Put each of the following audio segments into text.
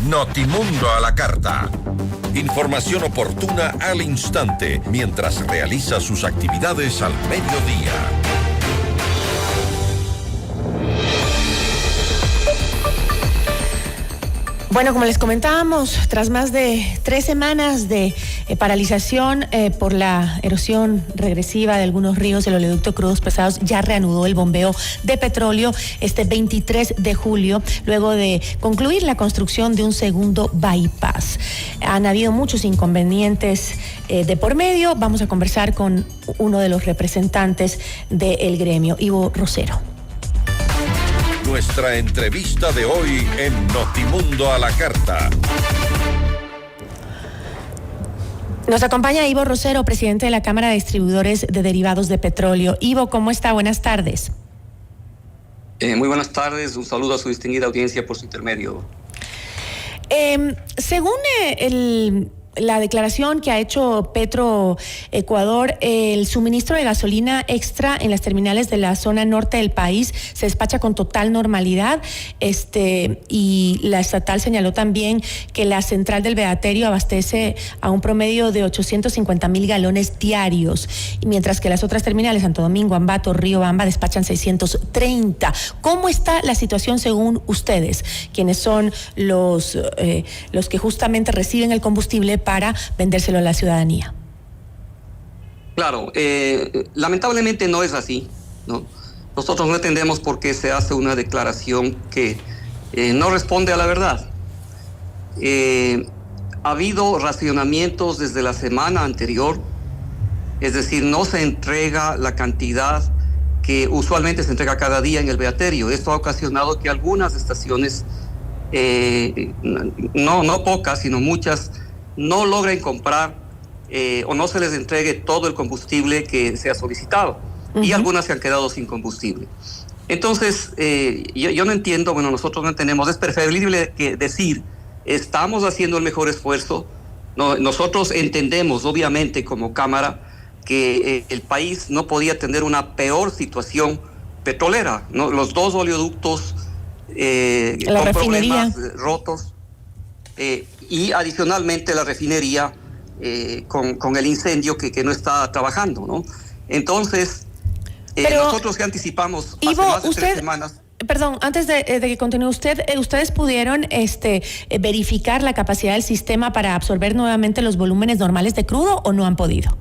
Notimundo a la carta. Información oportuna al instante mientras realiza sus actividades al mediodía. Bueno, como les comentábamos, tras más de 3 semanas de paralización por la erosión regresiva de algunos ríos del oleoducto Crudos Pesados, ya reanudó el bombeo de petróleo este 23 de julio, luego de concluir la construcción de un segundo bypass. Han habido muchos inconvenientes de por medio. Vamos a conversar con uno de los representantes del gremio, Ivo Rosero. Nuestra entrevista de hoy en Notimundo a la carta. Nos acompaña Ivo Rosero, presidente de la Cámara de Distribuidores de Derivados de Petróleo. Ivo, ¿cómo está? Buenas tardes. Muy buenas tardes. Un saludo a su distinguida audiencia por su intermedio. Según la declaración que ha hecho Petroecuador, el suministro de gasolina extra en las terminales de la zona norte del país se despacha con total normalidad, y la estatal señaló también que la central del Beaterio abastece a un promedio de 850,000 galones diarios, mientras que las otras terminales, Santo Domingo, Ambato, Riobamba, despachan 630. ¿Cómo está la situación según ustedes, quienes son los que justamente reciben el combustible para vendérselo a la ciudadanía? Claro, lamentablemente no es así, ¿no? Nosotros no entendemos por qué se hace una declaración que no responde a la verdad. Ha habido racionamientos desde la semana anterior, es decir, no se entrega la cantidad que usualmente se entrega cada día en el Beaterio. Esto ha ocasionado que algunas estaciones, no pocas, sino muchas, no logren comprar o no se les entregue todo el combustible que se ha solicitado. Y algunas se han quedado sin combustible. Entonces, yo no entiendo, nosotros no entendemos. Es preferible que decir, estamos haciendo el mejor esfuerzo. No, nosotros entendemos, obviamente, como Cámara, que el país no podía tener una peor situación petrolera, ¿no? Los 2 oleoductos la con refinería, problemas rotos, y adicionalmente la refinería con el incendio que no está trabajando, ¿no? Entonces, nosotros que anticipamos Ivo, hace más de 3 semanas. Perdón, antes de que continúe ¿ustedes pudieron verificar la capacidad del sistema para absorber nuevamente los volúmenes normales de crudo o no han podido?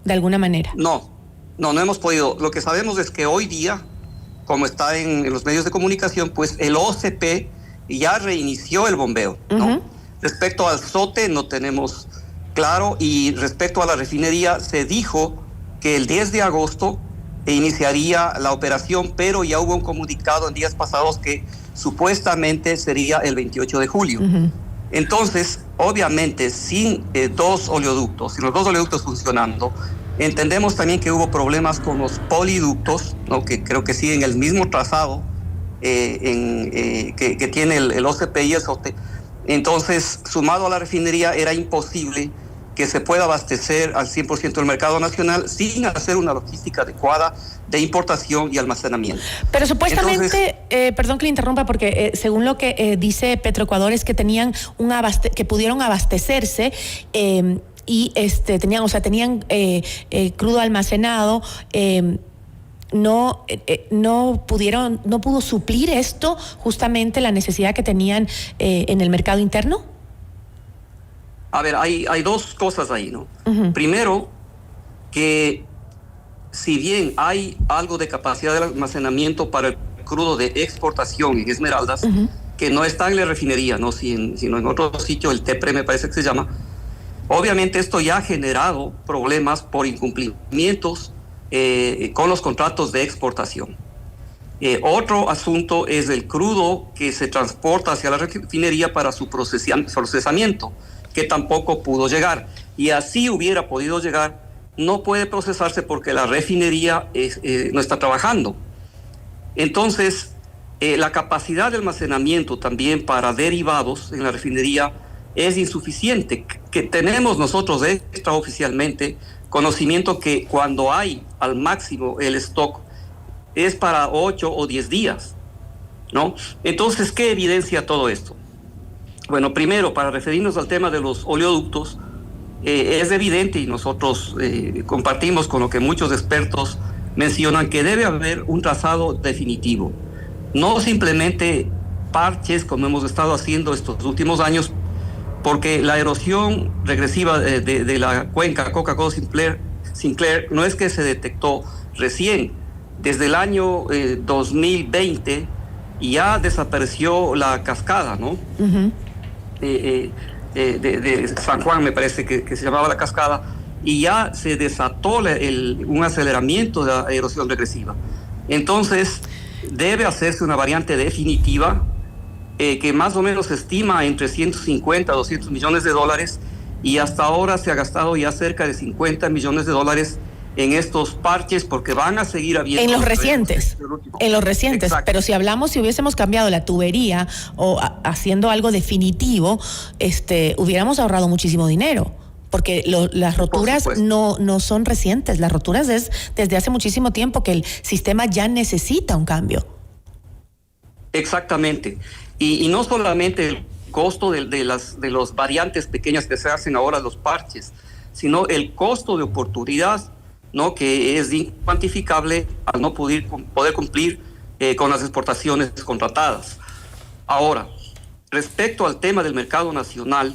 De alguna manera. No hemos podido. Lo que sabemos es que hoy día, como está en los medios de comunicación, pues el OCP ya reinició el bombeo, ¿no? Respecto al SOTE no tenemos claro, y respecto a la refinería se dijo que el 10 de agosto iniciaría la operación, pero ya hubo un comunicado en días pasados que supuestamente sería el 28 de julio. Entonces, obviamente, sin 2 oleoductos, sin los 2 oleoductos funcionando, entendemos también que hubo problemas con los poliductos, ¿no? Que creo que siguen el mismo trazado que tiene el OCP y el SOTE. Entonces, sumado a la refinería, era imposible que se pueda abastecer al 100% del mercado nacional sin hacer una logística adecuada de importación y almacenamiento. Pero supuestamente, perdón que le interrumpa, porque según lo que dice Petroecuador es que tenían que pudieron abastecerse y tenían crudo almacenado. No pudo suplir esto justamente la necesidad que tenían en el mercado interno. A ver, hay 2 cosas ahí, ¿no? Primero, que si bien hay algo de capacidad de almacenamiento para el crudo de exportación en Esmeraldas, que no está en la refinería, ¿no? Sino en otro sitio, el TEPRE me parece que se llama, obviamente esto ya ha generado problemas por incumplimientos con los contratos de exportación. Otro asunto es el crudo que se transporta hacia la refinería para su procesamiento, que tampoco pudo llegar. Y así hubiera podido llegar, no puede procesarse porque la refinería no está trabajando. Entonces, la capacidad de almacenamiento también para derivados en la refinería es insuficiente. Que tenemos nosotros extraoficialmente conocimiento que cuando hay al máximo el stock es para 8 o 10 días, ¿no? Entonces, ¿qué evidencia todo esto? Bueno, primero, para referirnos al tema de los oleoductos, es evidente y nosotros compartimos con lo que muchos expertos mencionan que debe haber un trazado definitivo. No simplemente parches como hemos estado haciendo estos últimos años, porque la erosión regresiva de la cuenca Coca-Cola-Sinclair no es que se detectó recién. Desde el año 2020 ya desapareció la cascada, ¿no? Uh-huh. De San Juan, me parece que se llamaba la cascada, y ya se desató un aceleramiento de la erosión regresiva. Entonces, debe hacerse una variante definitiva que más o menos se estima entre 150 a 200 millones de dólares, y hasta ahora se ha gastado ya cerca de 50 millones de dólares en estos parches, porque van a seguir habiendo... En los recientes, Exacto. Pero si hubiésemos cambiado la tubería o haciendo algo definitivo, hubiéramos ahorrado muchísimo dinero, porque las roturas no son recientes, las roturas es desde hace muchísimo tiempo que el sistema ya necesita un cambio. Exactamente, y no solamente el costo de las variantes pequeñas que se hacen ahora, los parches, sino el costo de oportunidad, ¿no?, que es incuantificable al no poder cumplir con las exportaciones contratadas. Ahora, respecto al tema del mercado nacional,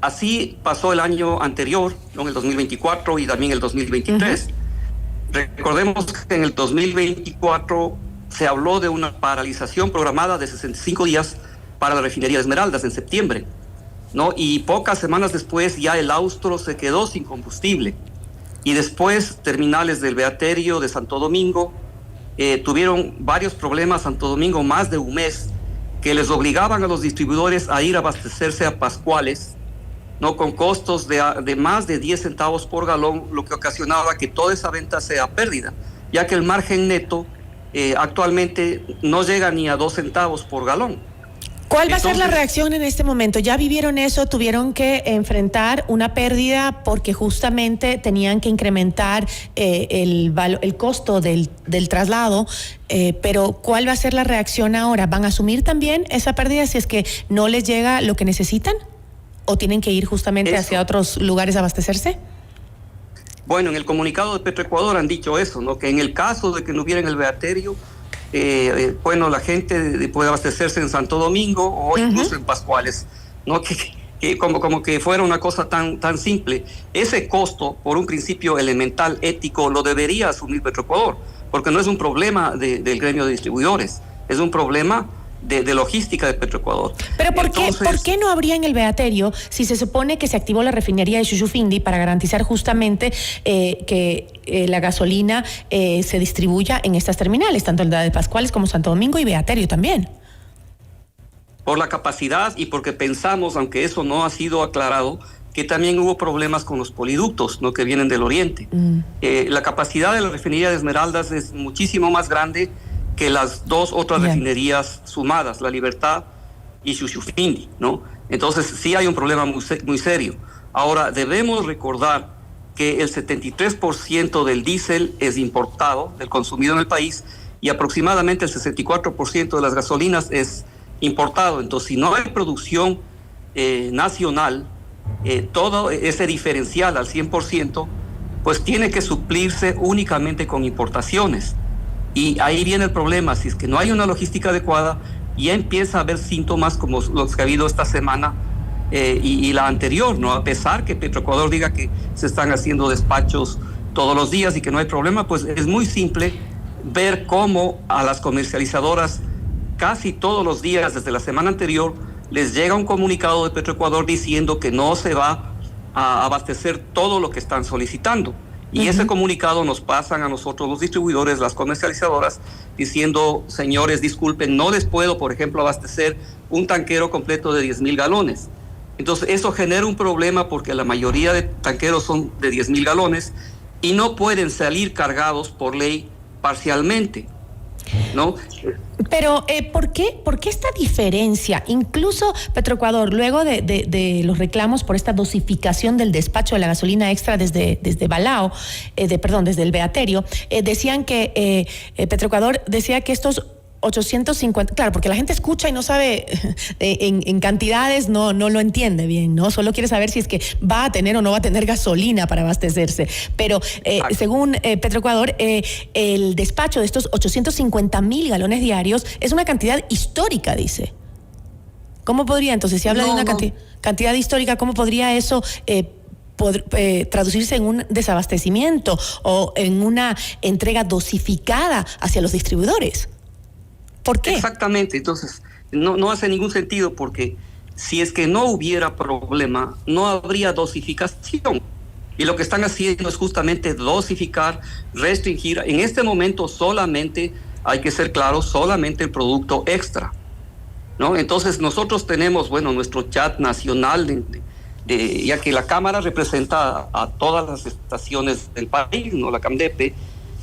así pasó el año anterior, ¿no?, en el 2024 y también el 2023. Uh-huh. Recordemos que en el 2024 se habló de una paralización programada de 65 días para la refinería de Esmeraldas en septiembre, ¿no? Y pocas semanas después ya el Austro se quedó sin combustible. Y después terminales del Beaterio de Santo Domingo tuvieron varios problemas. Santo Domingo, más de un mes, que les obligaban a los distribuidores a ir a abastecerse a Pascuales, ¿no?, con costos de más de 10 centavos por galón, lo que ocasionaba que toda esa venta sea pérdida, ya que el margen neto actualmente no llega ni a 2 centavos por galón. ¿Cuál va a ser la reacción en este momento? ¿Ya vivieron eso? ¿Tuvieron que enfrentar una pérdida porque justamente tenían que incrementar el costo del traslado? Pero ¿cuál va a ser la reacción ahora? ¿Van a asumir también esa pérdida si es que no les llega lo que necesitan? ¿O tienen que ir justamente hacia otros lugares a abastecerse? Bueno, en el comunicado de Petroecuador han dicho eso, ¿no?, que en el caso de que no hubiera en el Beaterio, bueno, la gente puede abastecerse en Santo Domingo o incluso en Pascuales, ¿no?, que como que fuera una cosa tan simple. Ese costo, por un principio elemental ético, lo debería asumir Petroecuador, porque no es un problema del gremio de distribuidores, es un problema de logística de Petroecuador. Pero ¿por qué no habría en el Beaterio si se supone que se activó la refinería de Shushufindi para garantizar justamente que la gasolina se distribuya en estas terminales, tanto en la de Pascuales como Santo Domingo y Beaterio también? Por la capacidad y porque pensamos, aunque eso no ha sido aclarado, que también hubo problemas con los poliductos, ¿no?, que vienen del oriente. La capacidad de la refinería de Esmeraldas es muchísimo más grande que las dos otras refinerías sumadas, La Libertad y Shushufindi, ¿no? Entonces sí hay un problema muy serio. Ahora, debemos recordar que el 73% del diésel es importado, del consumido en el país, y aproximadamente el 64% de las gasolinas es importado. Entonces, si no hay producción nacional, todo ese diferencial al 100%, pues tiene que suplirse únicamente con importaciones. Y ahí viene el problema, si es que no hay una logística adecuada, ya empieza a haber síntomas como los que ha habido esta semana y la anterior, ¿no? A pesar que Petroecuador diga que se están haciendo despachos todos los días y que no hay problema, pues es muy simple ver cómo a las comercializadoras casi todos los días desde la semana anterior les llega un comunicado de Petroecuador diciendo que no se va a abastecer todo lo que están solicitando. Y ese comunicado nos pasan a nosotros los distribuidores, las comercializadoras, diciendo, señores, disculpen, no les puedo, por ejemplo, abastecer un tanquero completo de 10,000 galones. Entonces, eso genera un problema porque la mayoría de tanqueros son de 10,000 galones y no pueden salir cargados por ley parcialmente, ¿no? Pero, ¿por qué esta diferencia? Incluso Petroecuador, luego de los reclamos por esta dosificación del despacho de la gasolina extra desde desde el Beaterio, decían que Petroecuador decía que estos 850, claro, porque la gente escucha y no sabe en cantidades, no lo entiende bien, ¿no? Solo quiere saber si es que va a tener o no va a tener gasolina para abastecerse. Pero según Petroecuador, el despacho de estos 850,000 galones diarios es una cantidad histórica, dice. ¿Cómo podría, entonces, si habla de una cantidad histórica, cómo podría eso traducirse en un desabastecimiento o en una entrega dosificada hacia los distribuidores? ¿Por qué? Exactamente, entonces no hace ningún sentido, porque si es que no hubiera problema, no habría dosificación. Y lo que están haciendo es justamente dosificar, restringir. En este momento solamente, hay que ser claros, solamente el producto extra, ¿no? Entonces nosotros tenemos, nuestro chat nacional, ya que la Cámara representa a todas las estaciones del país, ¿no? La CAMDEPE,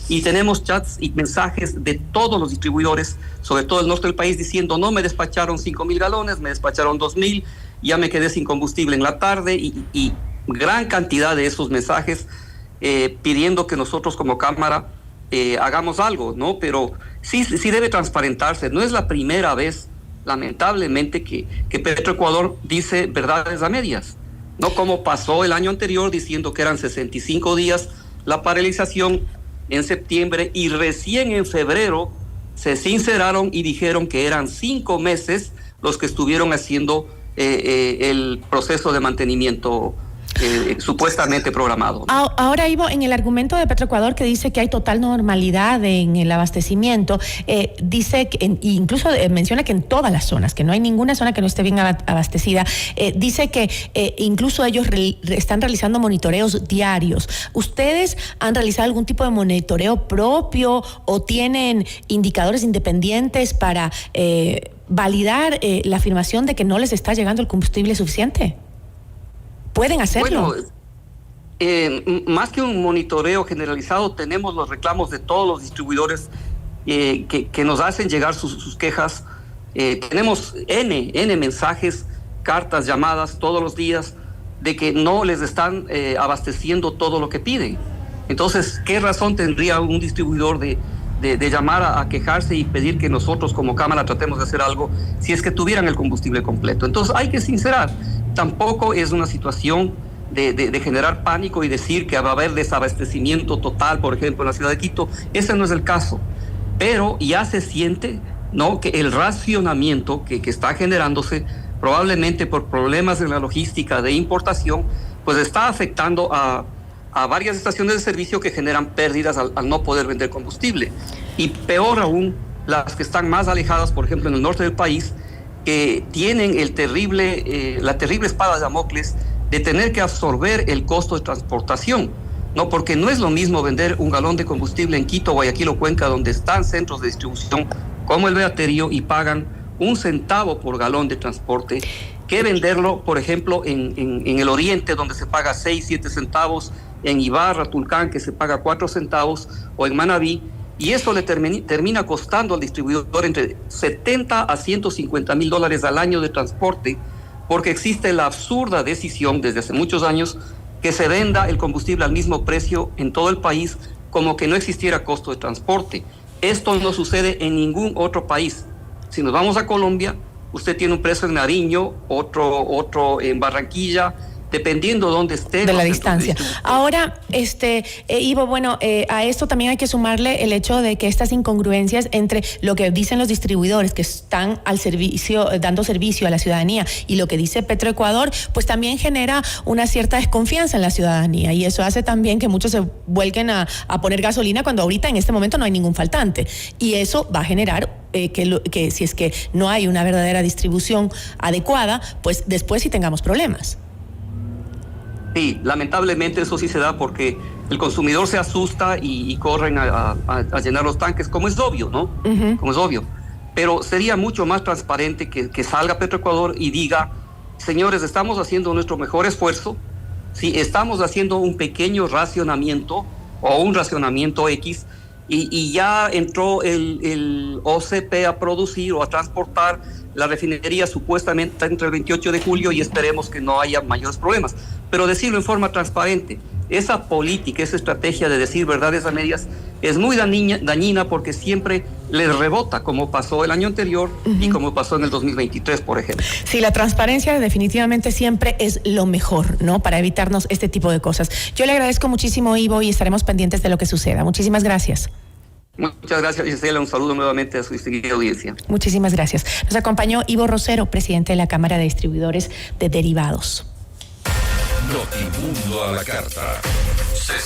y tenemos chats y mensajes de todos los distribuidores, sobre todo el norte del país, diciendo: no, me despacharon 5,000 galones, me despacharon 2,000, ya me quedé sin combustible en la tarde, y gran cantidad de esos mensajes pidiendo que nosotros como Cámara hagamos algo, ¿no? Pero sí debe transparentarse. No es la primera vez, lamentablemente, que Petroecuador dice verdades a medias, ¿no? Como pasó el año anterior, diciendo que eran 65 días la paralización en septiembre, y recién en febrero se sinceraron y dijeron que eran 5 meses los que estuvieron haciendo el proceso de mantenimiento supuestamente programado. Ahora, Ivo, en el argumento de Petroecuador, que dice que hay total normalidad en el abastecimiento, dice que, incluso menciona que en todas las zonas, que no hay ninguna zona que no esté bien abastecida, dice que incluso ellos están realizando monitoreos diarios. ¿Ustedes han realizado algún tipo de monitoreo propio o tienen indicadores independientes para validar la afirmación de que no les está llegando el combustible suficiente? ¿Pueden hacerlo? Más que un monitoreo generalizado, tenemos los reclamos de todos los distribuidores que nos hacen llegar sus quejas. Tenemos N mensajes, cartas, llamadas todos los días de que no les están abasteciendo todo lo que piden. Entonces, ¿qué razón tendría un distribuidor de llamar a quejarse y pedir que nosotros como Cámara tratemos de hacer algo si es que tuvieran el combustible completo? Entonces hay que sincerar. Tampoco es una situación de generar pánico y decir que va a haber desabastecimiento total, por ejemplo, en la ciudad de Quito. Ese no es el caso. Pero ya se siente, ¿no?, que el racionamiento que está generándose, probablemente por problemas en la logística de importación, pues está afectando a varias estaciones de servicio que generan pérdidas al no poder vender combustible. Y peor aún, las que están más alejadas, por ejemplo, en el norte del país, que tienen la terrible espada de Damocles de tener que absorber el costo de transportación, ¿no? Porque no es lo mismo vender un galón de combustible en Quito, Guayaquil o Cuenca, donde están centros de distribución como el Beaterio y pagan 1 centavo por galón de transporte, que venderlo, por ejemplo, en el oriente, donde se paga 6, 7 centavos, en Ibarra, Tulcán, que se paga 4 centavos, o en Manabí. Y eso le termina costando al distribuidor entre 70 a 150 mil dólares al año de transporte, porque existe la absurda decisión desde hace muchos años que se venda el combustible al mismo precio en todo el país, como que no existiera costo de transporte. Esto no sucede en ningún otro país. Si nos vamos a Colombia, usted tiene un precio en Nariño, otro en Barranquilla, dependiendo de dónde esté. De la distancia. Ahora, Ivo, a esto también hay que sumarle el hecho de que estas incongruencias entre lo que dicen los distribuidores que están al servicio, dando servicio a la ciudadanía, y lo que dice Petroecuador, pues también genera una cierta desconfianza en la ciudadanía, y eso hace también que muchos se vuelquen a poner gasolina cuando ahorita en este momento no hay ningún faltante, y eso va a generar que si es que no hay una verdadera distribución adecuada, pues después sí tengamos problemas. Sí, lamentablemente eso sí se da porque el consumidor se asusta y corren a llenar los tanques, como es obvio, ¿no? Uh-huh. Como es obvio. Pero sería mucho más transparente que salga Petroecuador y diga: señores, estamos haciendo nuestro mejor esfuerzo, sí, estamos haciendo un pequeño racionamiento o un racionamiento X, y ya entró el OCP a producir o a transportar la refinería supuestamente entre el 28 de julio y esperemos que no haya mayores problemas. Pero decirlo en forma transparente, esa política, esa estrategia de decir verdades a medias es muy dañina porque siempre les rebota, como pasó el año anterior y como pasó en el 2023, por ejemplo. Sí, la transparencia definitivamente siempre es lo mejor, ¿no? Para evitarnos este tipo de cosas. Yo le agradezco muchísimo, Ivo, y estaremos pendientes de lo que suceda. Muchísimas gracias. Muchas gracias, Gisela. Un saludo nuevamente a su distinguida audiencia. Muchísimas gracias. Nos acompañó Ivo Rosero, presidente de la Cámara de Distribuidores de Derivados. Notimundo a la carta.